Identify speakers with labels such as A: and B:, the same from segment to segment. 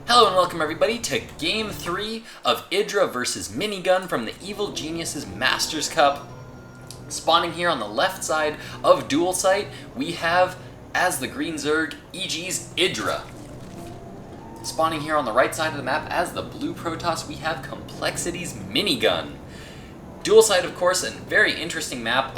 A: Hello and welcome everybody to Game 3 of IdrA versus Minigun from the Evil Geniuses Masters Cup. Spawning here on the left side of Dual Sight, we have, as the green Zerg, EGIdrA. Spawning here on the right side of the map as the blue Protoss, we have Complexity's Minigun. Dual Sight, of course, a very interesting map.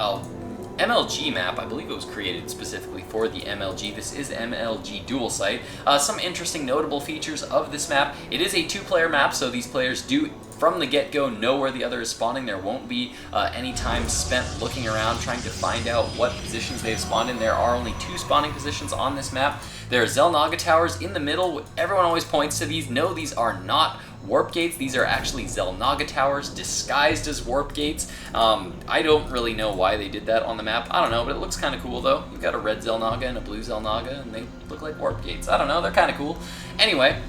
A: MLG map, I believe it was created specifically for the MLG. This is MLG Dual Sight. Some interesting notable features of this map. It is a two-player map, so these players do, from the get-go, know where the other is spawning. There won't be any time spent looking around trying to find out what positions they've spawned in. There are only two spawning positions on this map. There are Xel'Naga towers in the middle. Everyone always points to these. No, these are not warp gates. These are actually Xel'Naga towers disguised as warp gates. I don't really know why they did that on the map. I don't know, but it looks kind of cool though. You've got a red Xel'Naga and a blue Xel'Naga, and they look like warp gates. I don't know, they're kind of cool. Anyway,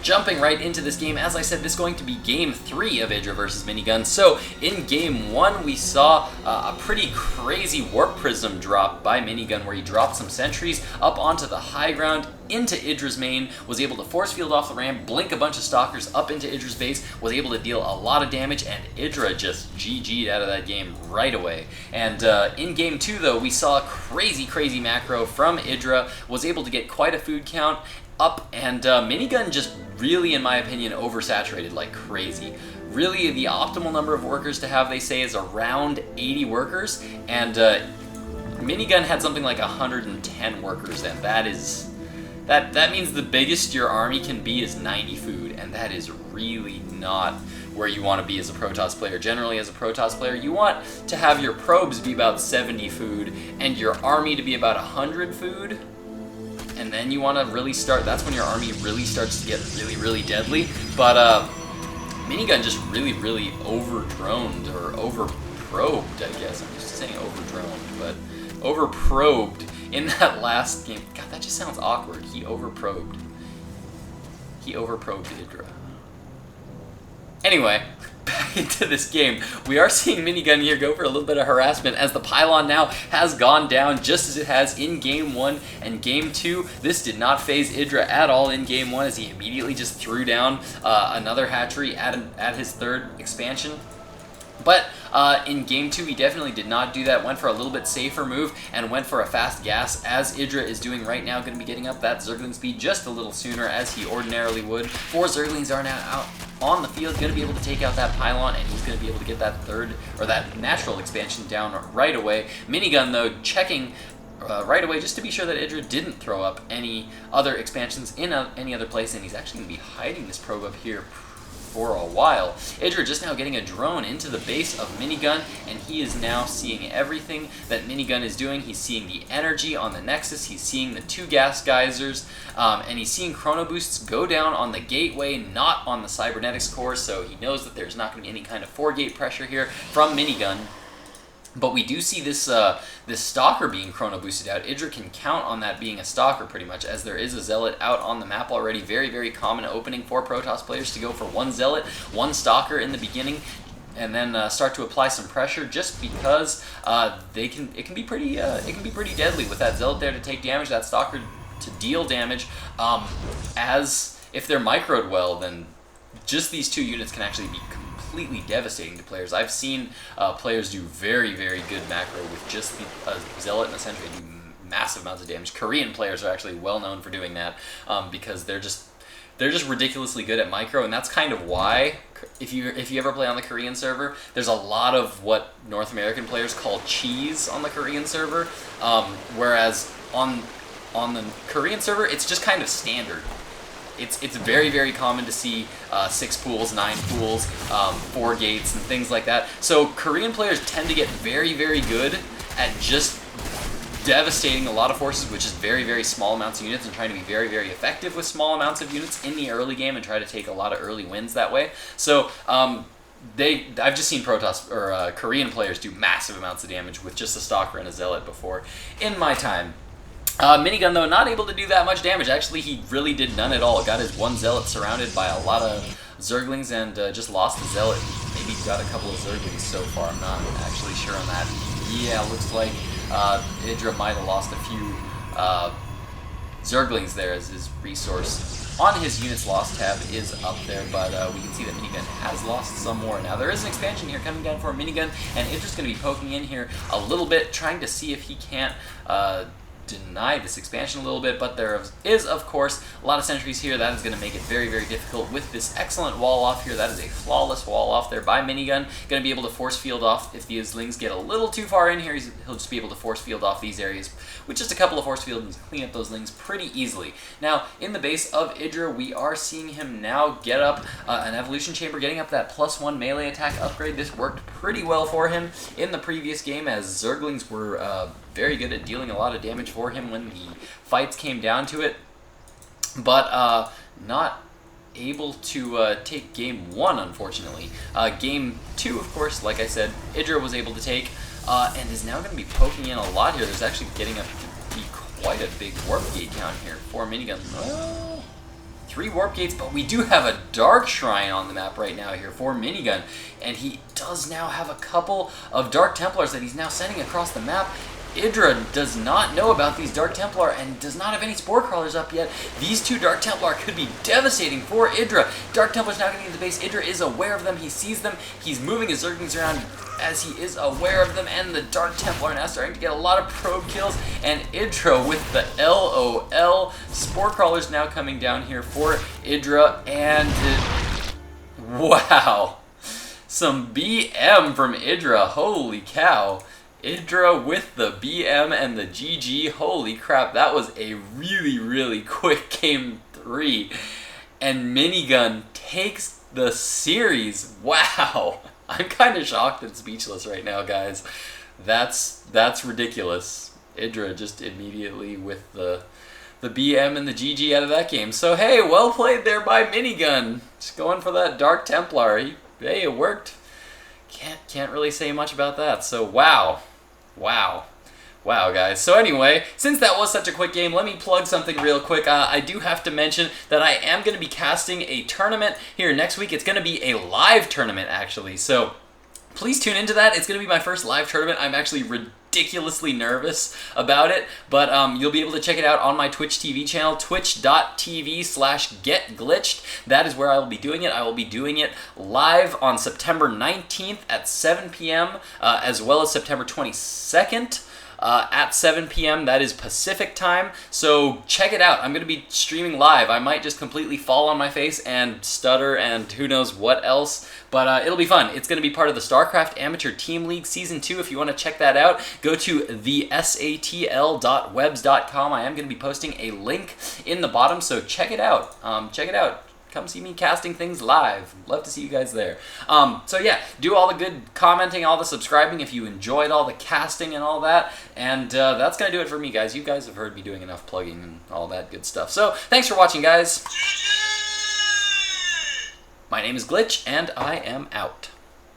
A: jumping right into this game, as I said, this is going to be Game 3 of IdrA versus Minigun. So, in Game 1, we saw a pretty crazy Warp Prism drop by Minigun, where he dropped some sentries up onto the high ground into IdrA's main, was able to force field off the ramp, blink a bunch of Stalkers up into IdrA's base, was able to deal a lot of damage, and IdrA just GG'd out of that game right away. And in Game 2, though, we saw a crazy macro from IdrA, was able to get quite a food count up, and Minigun just really, in my opinion, oversaturated like crazy. Really, the optimal number of workers to have, they say, is around 80 workers, and Minigun had something like 110 workers, and that means the biggest your army can be is 90 food, and that is really not where you want to be as a Protoss player. Generally, as a Protoss player, you want to have your probes be about 70 food, and your army to be about 100 food. And then you want to really start, that's when your army really starts to get really deadly. But Minigun just really over-droned, or over-probed, I guess. I'm just saying over-droned, but over-probed in that last game. God, that just sounds awkward. He over-probed. He over-probed IdrA. Anyway, back into this game. We are seeing Minigun here go for a little bit of harassment, as the pylon now has gone down just as it has in Game 1 and Game 2. This did not phase IdrA at all in Game 1, as he immediately just threw down another hatchery at his third expansion. But in Game 2, he definitely did not do that, went for a little bit safer move, and went for a fast gas, as IdrA is doing right now, going to be getting up that Zergling speed just a little sooner, as he ordinarily would. 4 Zerglings are now out on the field, going to be able to take out that pylon, and he's going to be able to get that third, or that natural expansion down right away. Minigun, though, checking right away just to be sure that IdrA didn't throw up any other expansions in any other place, and he's actually going to be hiding this probe up here for a while. IdrA just now getting a drone into the base of Minigun, and he is now seeing everything that Minigun is doing. He's seeing the energy on the Nexus, he's seeing the 2 gas geysers, and he's seeing chrono boosts go down on the gateway, not on the cybernetics core, so he knows that there's not going to be any kind of 4-gate pressure here from Minigun. But we do see this this Stalker being chrono boosted out. IdrA can count on that being a Stalker pretty much, as there is a Zealot out on the map already. Very common opening for Protoss players to go for 1 Zealot, 1 Stalker in the beginning, and then start to apply some pressure, just because it can be pretty deadly with that Zealot there to take damage, that Stalker to deal damage. As if they're microed well, then just these 2 units can actually be completely devastating to players. I've seen players do very good macro with just the Zealot and a Sentry, do massive amounts of damage. Korean players are actually well known for doing that, because they're just ridiculously good at micro, and that's kind of why, if you ever play on the Korean server, there's a lot of what North American players call cheese on the Korean server, whereas on the Korean server, it's just kind of standard. It's very common to see 6 pools, 9 pools, 4 gates, and things like that. So Korean players tend to get very good at just devastating a lot of forces with just very small amounts of units, and trying to be very effective with small amounts of units in the early game, and try to take a lot of early wins that way. So I've just seen Protoss or Korean players do massive amounts of damage with just a Stalker and a Zealot before in my time. Minigun, though, not able to do that much damage. Actually, he really did none at all. Got his 1 Zealot surrounded by a lot of Zerglings, and just lost the Zealot. Maybe got a couple of Zerglings so far. I'm not actually sure on that. Yeah, looks like IdrA might have lost a few Zerglings there as his resource on his units lost tab is up there, but we can see that Minigun has lost some more. Now there is an expansion here coming down for Minigun, and IdrA's going to be poking in here a little bit, trying to see if he can't deny this expansion a little bit, but there is, of course, a lot of sentries here. That is going to make it very, very difficult with this excellent wall off here. That is a flawless wall off there by Minigun. Going to be able to force field off if these lings get a little too far in here. He'll just be able to force field off these areas with just a couple of force fields and clean up those lings pretty easily. Now, in the base of IdrA, we are seeing him now get up an evolution chamber, getting up that +1 melee attack upgrade. This worked pretty well for him in the previous game, as Zerglings were very good at dealing a lot of damage for him when the fights came down to it, but not able to take game 1, unfortunately. Game 2, of course, like I said, IdrA was able to take, and is now going to be poking in a lot here. There's actually getting up to be quite a big warp gate count here for Minigun. 3 warp gates, but we do have a Dark Shrine on the map right now here for Minigun, and he does now have a couple of Dark Templars that he's now sending across the map. IdrA does not know about these Dark Templar and does not have any Spore Crawlers up yet. These 2 Dark Templar could be devastating for IdrA. Dark Templar's now getting into the base. IdrA is aware of them. He sees them. He's moving his Zerglings around as he is aware of them, and the Dark Templar now starting to get a lot of probe kills, and IdrA with the LOL. Spore Crawlers now coming down here for IdrA, and wow. Some BM from IdrA. Holy cow. IdrA with the BM and the GG. Holy crap, that was a really, really quick game 3. And Minigun takes the series. Wow. I'm kind of shocked and speechless right now, guys. That's ridiculous. IdrA just immediately with the BM and the GG out of that game. So hey, well played there by Minigun. Just going for that Dark Templar. Hey, it worked. Can't really say much about that. So wow. Wow, guys. So anyway, since that was such a quick game, let me plug something real quick. I do have to mention that I am going to be casting a tournament here next week. It's going to be a live tournament, actually. So please tune into that. It's going to be my first live tournament. I'm actually ridiculously nervous about it, but you'll be able to check it out on my Twitch TV channel, twitch.tv/GetGlitched. That is where I will be doing it. I will be doing it live on September 19th at 7 p.m., as well as September 22nd. At 7 p.m. That is Pacific time, so check it out. I'm going to be streaming live. I might just completely fall on my face and stutter and who knows what else, but it'll be fun. It's going to be part of the StarCraft Amateur Team League Season 2. If you want to check that out, go to thesatl.webs.com. I am going to be posting a link in the bottom, so check it out. Check it out. Come see me casting things live. Love to see you guys there. So yeah, do all the good commenting, all the subscribing if you enjoyed all the casting and all that. And that's going to do it for me, guys. You guys have heard me doing enough plugging and all that good stuff. So thanks for watching, guys. My name is Glitch, and I am out.